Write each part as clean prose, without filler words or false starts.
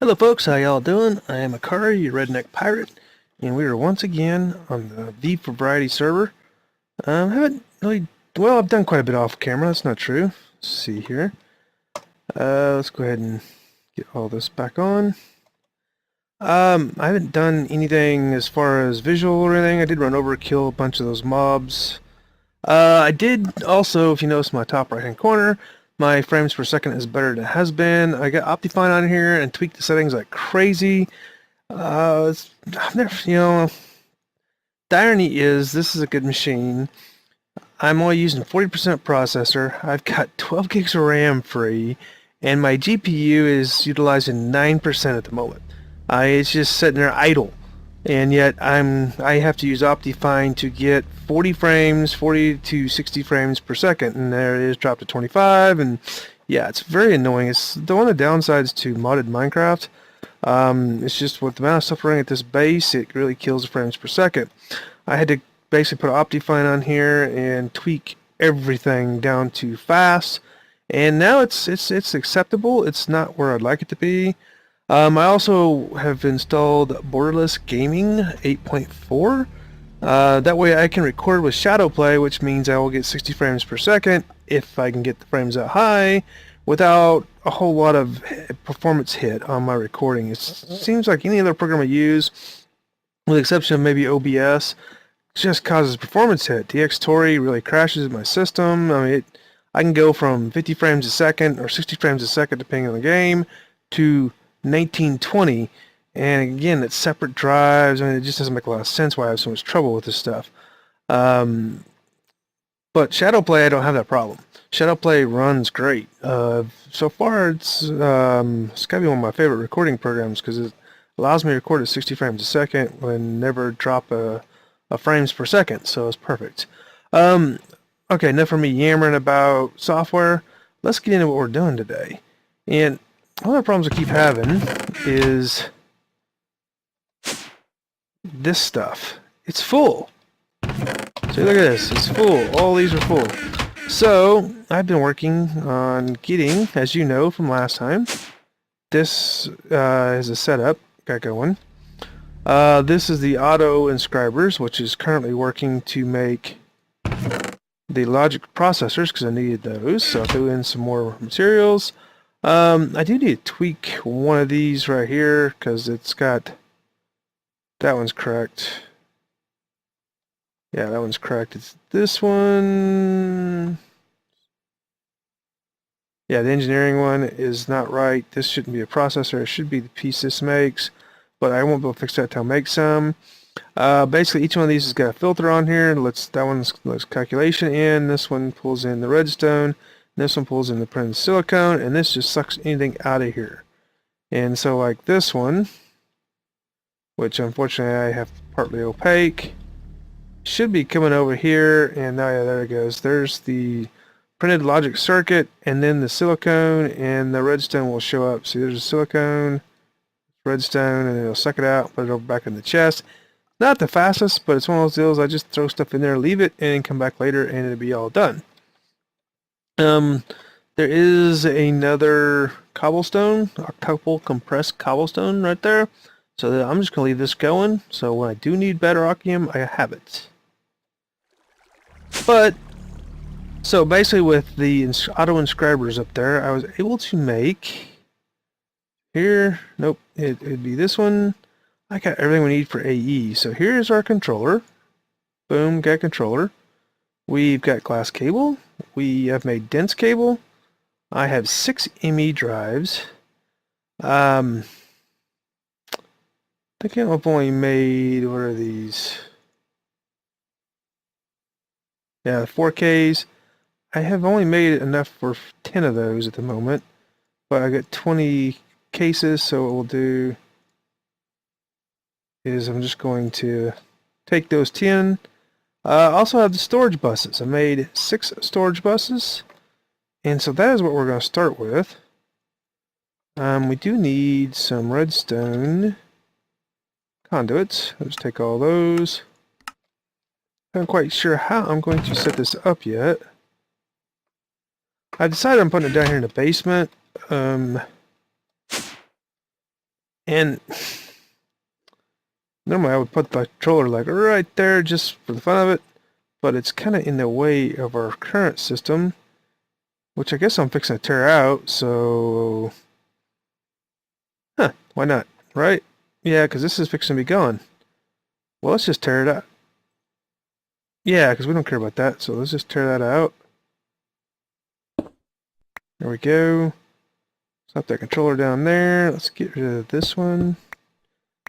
Hello folks, how y'all doing? I am Icarii, your redneck pirate, and we are once again on the V for Variety server. Haven't really, well, I've done quite a bit off camera, that's not true. Let's see here. Let's go ahead and get all this back on. I haven't done anything as far as visual or anything. I did run over, kill a bunch of those mobs. I did also, if you notice my top right hand corner, my frames per second is better than it has been. I got Optifine on here and tweaked the settings like crazy. I've never, the irony is this is a good machine. I'm only using 40% processor. I've got 12 gigs of RAM free, and my GPU is utilizing 9% at the moment. It's just sitting there idle, and yet I have to use Optifine to get 40 frames, 40 to 60 frames per second, and there it is dropped to 25, and yeah, it's very annoying. It's one of the downsides to modded Minecraft. It's just with the amount of stuff running at this base, it really kills the frames per second. I had to basically put Optifine on here and tweak everything down to fast, and now it's acceptable. It's not where I'd like it to be. I also have installed Borderless Gaming 8.4. That way I can record with shadow play, which means I will get 60 frames per second if I can get the frames that high without a whole lot of performance hit on my recording. It seems like any other program I use, with the exception of maybe OBS, just causes performance hit. DxTory really crashes my system. I mean, I can go from 50 frames a second or 60 frames a second depending on the game to 1920, and again, it's separate drives. I mean, it just doesn't make a lot of sense why I have so much trouble with this stuff. But Shadowplay, I don't have that problem. Shadowplay runs great. So far, it's got to be one of my favorite recording programs because it allows me to record at 60 frames a second and never drop a frames per second, so it's perfect. Okay, enough for me yammering about software. Let's get into what we're doing today. And one of the problems I keep having is this stuff. It's full. So look at this, it's full. All these are full. So I've been working on getting, as you know from last time, this is a setup got going. This is the auto inscribers, which is currently working to make the logic processors because I needed those. So I threw in some more materials. I do need to tweak one of these right here because it's got, that one's correct. Yeah, that one's correct. It's this one. Yeah, the engineering one is not right. This shouldn't be a processor. It should be the piece this makes, but I won't be able to fix that until I make some. Basically, each one of these has got a filter on here. That one's lets calculation in. This one pulls in the redstone. This one pulls in the printed silicone, and this just sucks anything out of here. And so, like this one, which unfortunately I have partly opaque, should be coming over here, and now yeah, there it goes. There's the printed logic circuit, and then the silicone, and the redstone will show up. See, there's a silicone, redstone, and it'll suck it out, put it over back in the chest. Not the fastest, but it's one of those deals. I just throw stuff in there, leave it, and come back later, and it'll be all done. There is another cobblestone, octuple compressed cobblestone right there. So I'm just going to leave this going. So when I do need bedrockium, I have it. But, so basically with the auto inscribers up there, I was able to make, here, nope, it'd be this one. I got everything we need for AE. So here's our controller. Boom, got controller. We've got glass cable. We have made dense cable. I have 6 ME drives. I think I've only made, what are these? Yeah, 4Ks. I have only made enough for 10 of those at the moment, but I got 20 cases, so what we'll do is I'm just going to take those 10. I also have the storage buses. I made 6 storage buses, and so that is what we're going to start with. We do need some redstone conduits. I'll just take all those. I'm not quite sure how I'm going to set this up yet. I decided I'm putting it down here in the basement. And normally I would put the controller like right there just for the fun of it, but it's kind of in the way of our current system, which I guess I'm fixing to tear out, so... why not, right? Yeah, because this is fixing to be gone. Well, let's just tear it out. Yeah, because we don't care about that, so let's just tear that out. There we go. Stop that controller down there. Let's get rid of this one.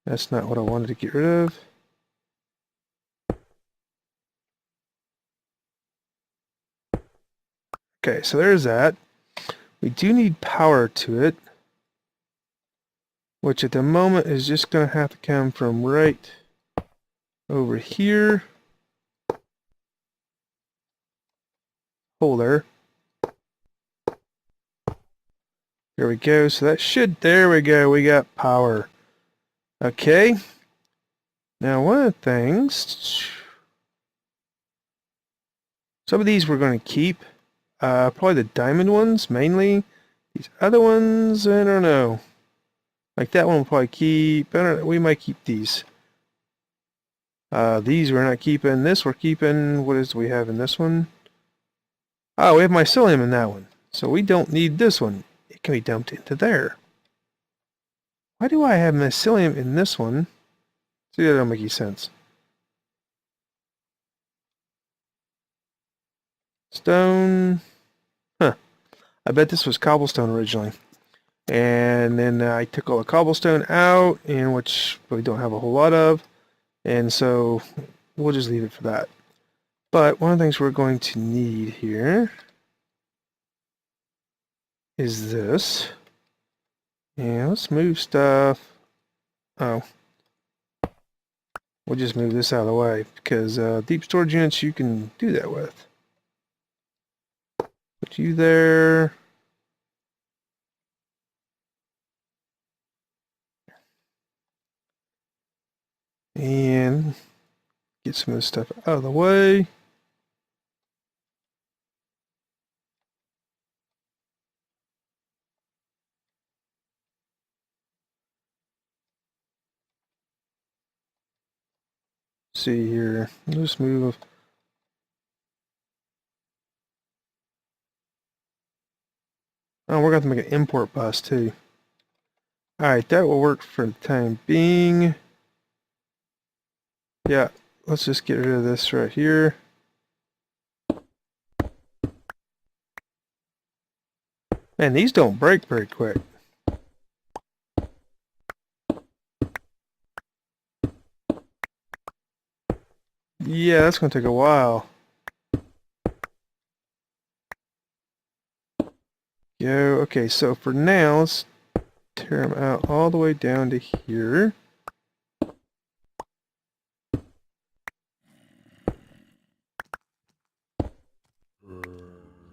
That's not what I wanted to get rid of. Okay, so there's that. We do need power to it, which at the moment is just going to have to come from right over here. Hold there. There we go. So that should, there we go. We got power. Okay. Now one of the things, some of these we're going to keep. Probably the diamond ones mainly. These other ones, I don't know. Like that one we'll probably keep. I don't know, we might keep these. These we're not keeping. This we're keeping. What is we have in this one? Oh, we have mycelium in that one. So we don't need this one. It can be dumped into there. Why do I have mycelium in this one? See, that don't make any sense. Stone. Huh. I bet this was cobblestone originally. And then I took all the cobblestone out, and which we don't have a whole lot of. And so we'll just leave it for that. But one of the things we're going to need here is this. And let's move stuff. Oh. We'll just move this out of the way because deep storage units you can do that with. Put you there. And get some of this stuff out of the way. See here. Just move. Oh, we're going to make an import bus too. Alright, that will work for the time being. Yeah, let's just get rid of this right here. Man, these don't break very quick. Yeah, that's going to take a while. Go. Okay, so for now, let's tear them out all the way down to here.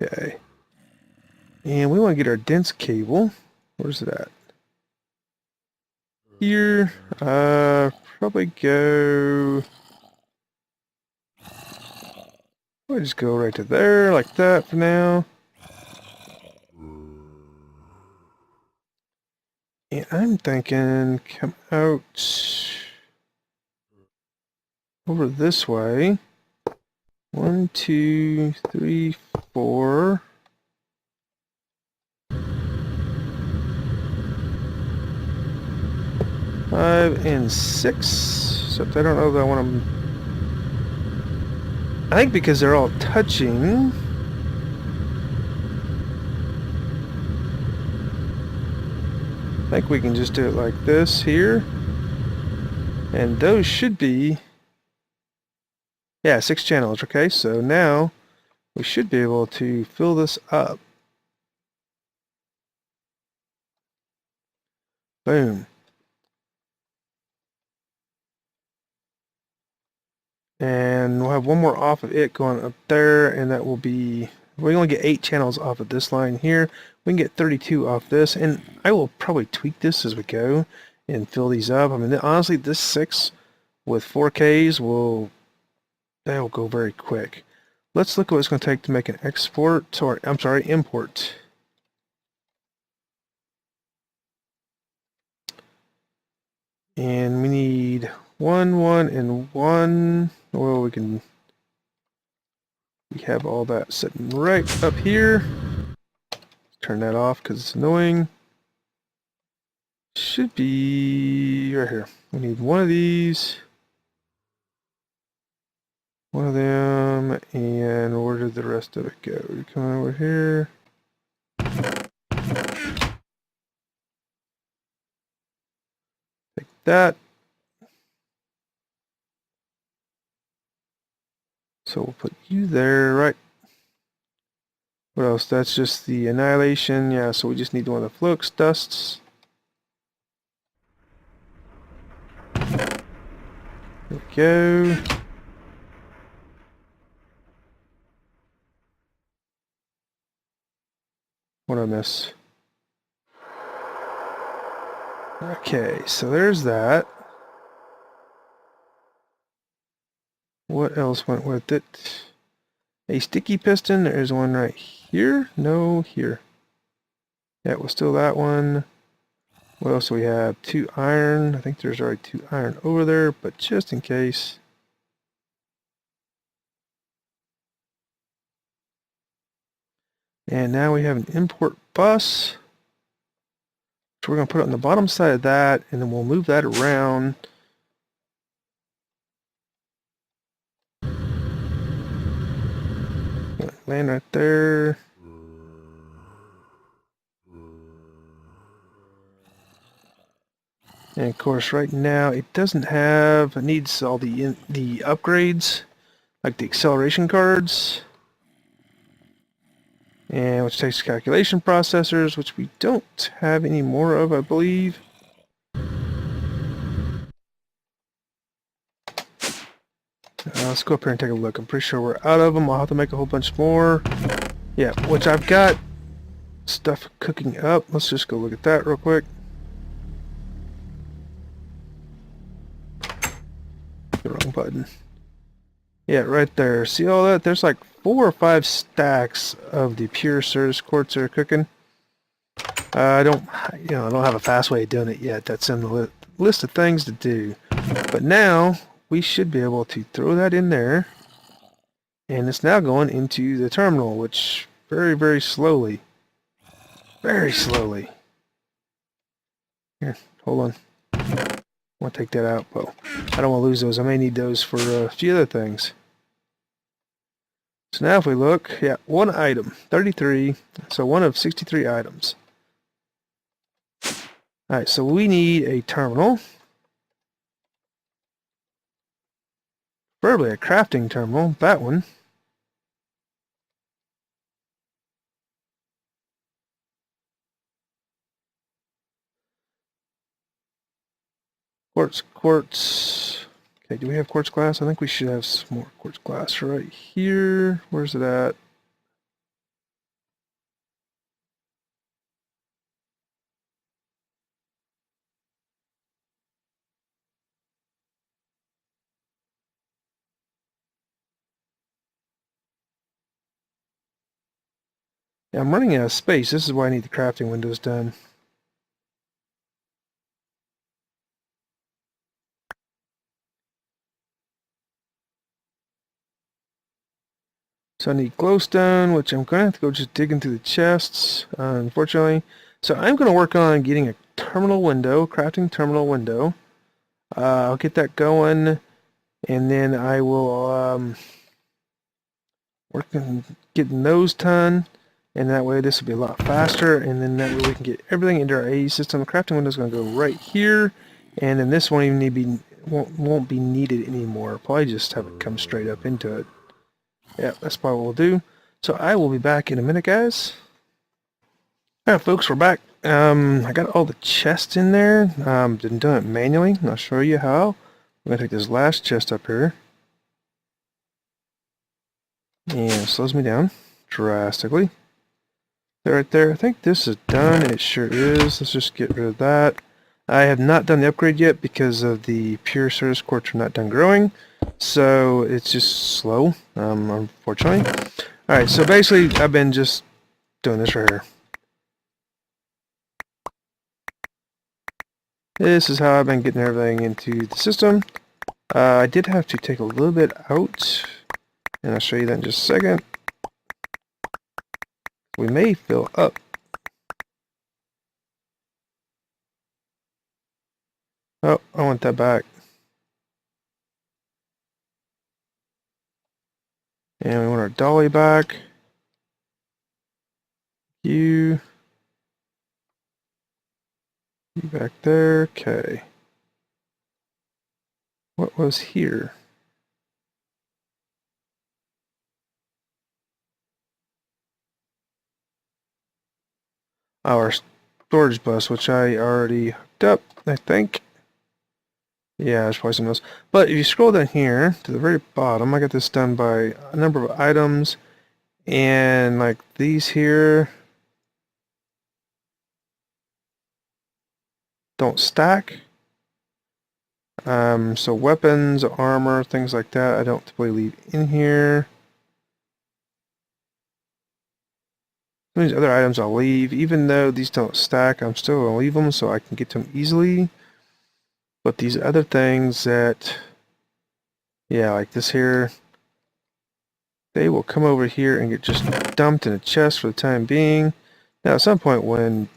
Okay. And we want to get our dense cable. Where's it at? Here. Probably go... I'll just go right to there, like that for now. And I'm thinking come out over this way. 1, 2, 3, 4. 5 and 6. Except I don't know that I want them. I think because they're all touching. I think we can just do it like this here. And those should be, yeah, 6 channels. Okay, so now we should be able to fill this up. Boom. And we'll have one more off of it going up there, and that will be, we only get 8 channels off of this line here. We can get 32 off this, and I will probably tweak this as we go and fill these up. I mean, honestly, this 6 with 4Ks that'll go very quick. Let's look at what it's going to take to make an export, or I'm sorry, import. And we need 1, 1, and 1. Well, we have all that sitting right up here. Turn that off because it's annoying. Should be right here. We need one of these. One of them, and where did the rest of it go? We come over here. Take that. So we'll put you there, right? What else? That's just the annihilation. Yeah, so we just need one of the flux dusts. There we go. What did I miss? Okay, so there's that. What else went with it? A sticky piston. There's one right here. No, here. Yeah, it was still that one. What else do we have? 2 iron. I think there's already 2 iron over there, but just in case. And now we have an import bus. So we're going to put it on the bottom side of that, and then we'll move that around. Land right there. And of course, right now it doesn't have. It needs all the upgrades, like the acceleration cards, and which takes calculation processors, which we don't have any more of, I believe. Let's go up here and take a look. I'm pretty sure we're out of them. I'll have to make a whole bunch more. Yeah, which I've got stuff cooking up. Let's just go look at that real quick. The wrong button. Yeah, right there. See all that? There's like 4 or 5 stacks of the pure Certus quartz that are cooking. I don't have a fast way of doing it yet. That's in the list of things to do. But now we should be able to throw that in there, and it's now going into the terminal, which very, very slowly. Very slowly. Here, hold on. I want to take that out. Well, I don't want to lose those. I may need those for a few other things. So now if we look, yeah, 1 item, 33. So 1 of 63 items. Alright, so we need a terminal. Preferably a crafting terminal, that one. Quartz. Okay, do we have quartz glass? I think we should have some more quartz glass right here. Where's it at? Yeah, I'm running out of space. This is why I need the crafting windows done. So I need glowstone, which I'm going to have to go just digging through the chests, unfortunately. So I'm going to work on getting a terminal window, crafting terminal window. I'll get that going, and then I will work on getting those done, and that way this will be a lot faster, and then that way we can get everything into our AE system. The crafting window is going to go right here, and then this won't even need to be won't be needed anymore. I'll probably just have it come straight up into it. Yeah, that's probably what we'll do. So I will be back in a minute, guys. Alright, folks, we're back. I got all the chests in there. Didn't do it manually. I'll show you how. I'm going to take this last chest up here. And it slows me down drastically. Right there. I think this is done. It sure is. Let's just get rid of that. I have not done the upgrade yet because of the pure Certus quartz are not done growing. So it's just slow, unfortunately. Alright, so basically I've been just doing this right here. This is how I've been getting everything into the system. I did have to take a little bit out, and I'll show you that in just a second. We may fill up. Oh, I want that back. And we want our dolly back. You back there. Okay. What was here? Our storage bus, which I already hooked up, I think. Yeah, there's probably something else. But if you scroll down here to the very bottom, I got this done by a number of items. And like these here don't stack. So weapons, armor, things like that, I don't typically leave in here. Some of these other items I'll leave. Even though these don't stack, I'm still going to leave them so I can get to them easily. But these other things that, yeah, like this here, they will come over here and get just dumped in a chest for the time being. Now, at some point when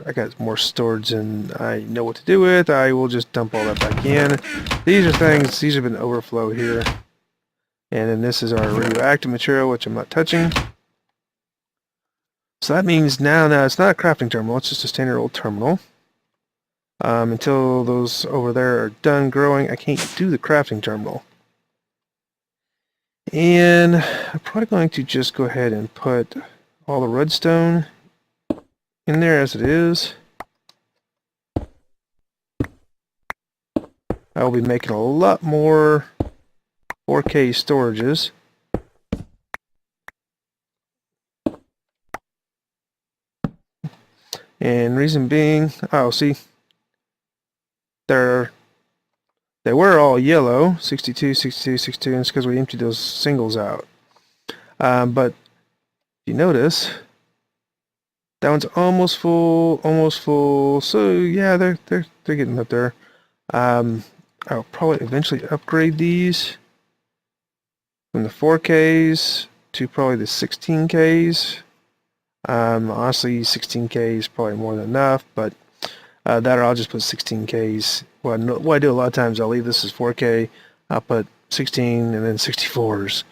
I got more storage and I know what to do with, I will just dump all that back in. These are things, these have been overflow here. And then this is our radioactive material, which I'm not touching. So that means now it's not a crafting terminal, it's just a standard old terminal. Until those over there are done growing, I can't do the crafting terminal. And I'm probably going to just go ahead and put all the redstone in there as it is. I will be making a lot more 4K storages. And reason being, oh, see, they were all yellow, 62, 62, 62, and it's because we emptied those singles out. But if you notice, that one's almost full, almost full. So yeah, they're getting up there. I'll probably eventually upgrade these from the 4Ks to probably the 16Ks. Honestly, 16K is probably more than enough, but that or I'll just put 16Ks. What I do a lot of times, I'll leave this as 4K. I'll put 16 and then 64s.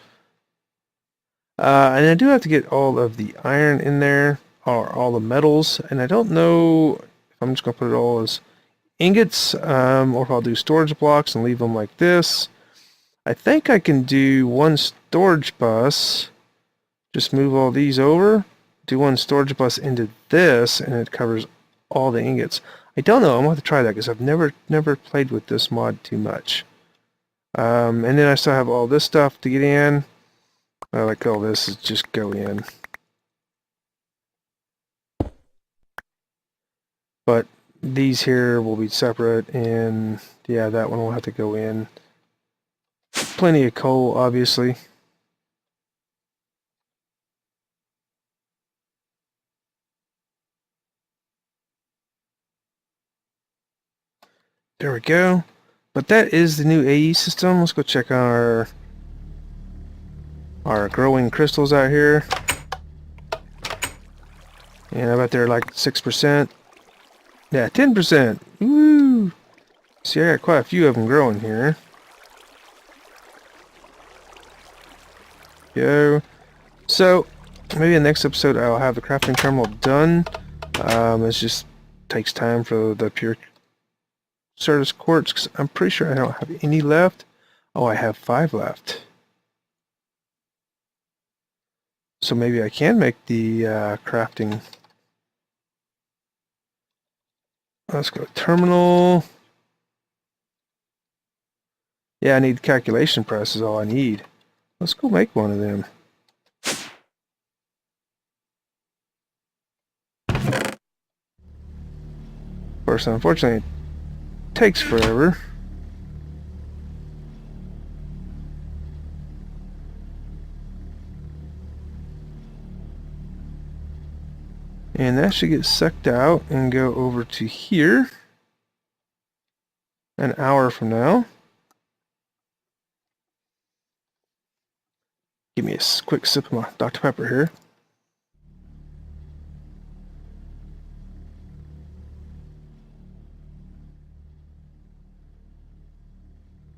And I do have to get all of the iron in there, or all the metals, and I don't know if I'm just going to put it all as ingots, or if I'll do storage blocks and leave them like this. I think I can do one storage bus, just move all these over, do one storage bus into this, and it covers all the ingots. I don't know, I'm going to have to try that because I've never played with this mod too much. And then I still have all this stuff to get in. Like all this is just go in. But these here will be separate, and yeah, that one will have to go in. Plenty of coal, obviously. There we go. But that is the new AE system. Let's go check on our growing crystals out here. And I bet they're like 6%. Yeah, 10%. Woo! See, I got quite a few of them growing here. Go. So, maybe in the next episode I'll have the crafting terminal done. It just takes time for the pure Certus quartz, because I'm pretty sure I don't have any left. Oh, I have 5 left. So maybe I can make the crafting. Let's go terminal. Yeah, I need calculation press is all I need. Let's go make one of them. Of course, unfortunately, it takes forever. And that should get sucked out and go over to here. an hour from now. Give me a quick sip of my Dr. Pepper here.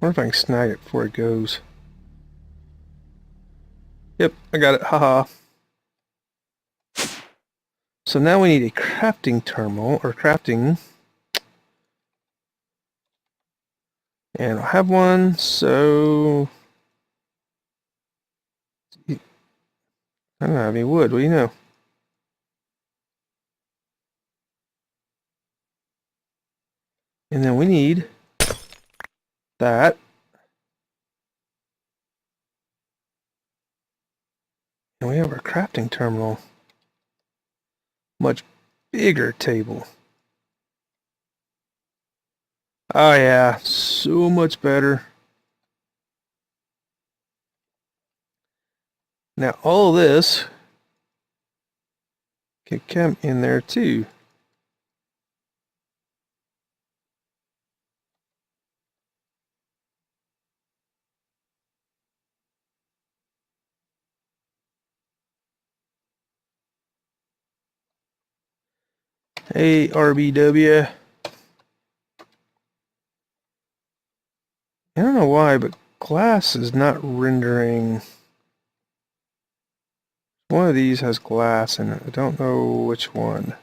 I wonder if I can snag it before it goes. Yep, I got it. Haha. So now we need a crafting terminal, or crafting. And I have one, so I don't have any wood. What do you know? And then we need that. And we have our crafting terminal. Much bigger table. Oh yeah, so much better. Now all this can come in there too. Hey RBW. I don't know why, but glass is not rendering. One of these has glass in it. I don't know which one.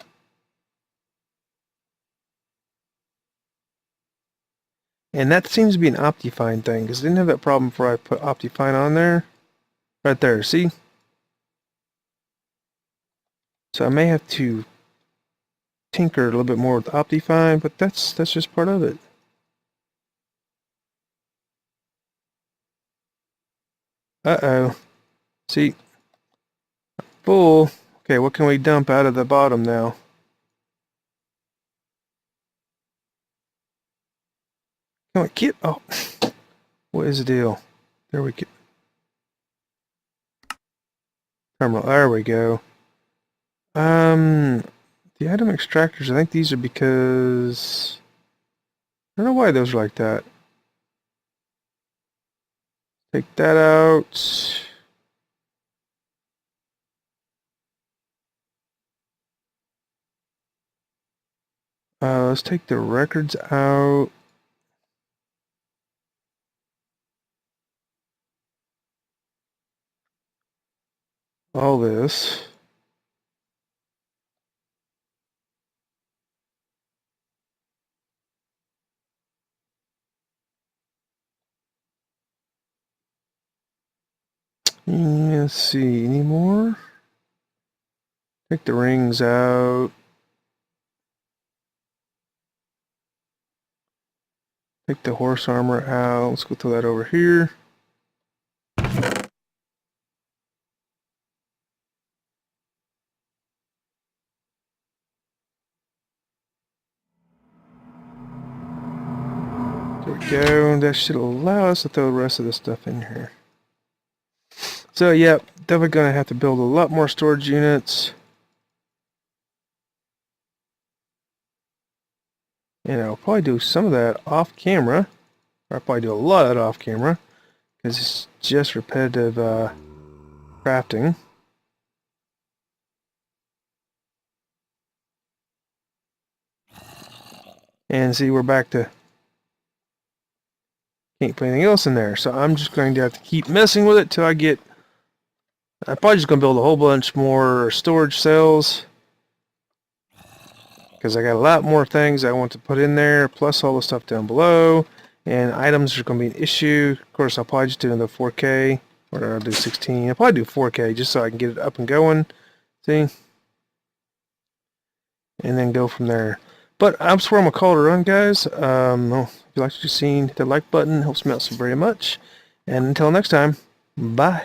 And that seems to be an Optifine thing, because I didn't have that problem before I put Optifine on there. Right there, see? So I may have to tinker a little bit more with Optifine, but that's just part of it. Uh-oh. See? Full. Okay, what can we dump out of the bottom now? Come on, get... Oh. What is the deal? There we go. Terminal. There we go. The item extractors, I think these are because... I don't know why those are like that. Take that out. Let's take the records out. All this. Let's see, any more? Take the rings out. Take the horse armor out. Let's go throw that over here. There we go. That should allow us to throw the rest of this stuff in here. So, yeah, definitely going to have to build a lot more storage units. And I'll probably do some of that off camera. Or I'll probably do a lot of that off camera. Because it's just repetitive crafting. And see, we're back to... Can't put anything else in there. So I'm just going to have to keep messing with it till I get... I'm probably just going to build a whole bunch more storage cells. Because I got a lot more things I want to put in there, plus all the stuff down below. And items are going to be an issue. Of course, I'll probably just do another 4K. Or I'll do 16. I'll probably do 4K just so I can get it up and going. See? And then go from there. But that's where I'm going to call it a run, guys. If you like what you've seen, hit the like button. Helps me out so very much. And until next time, bye.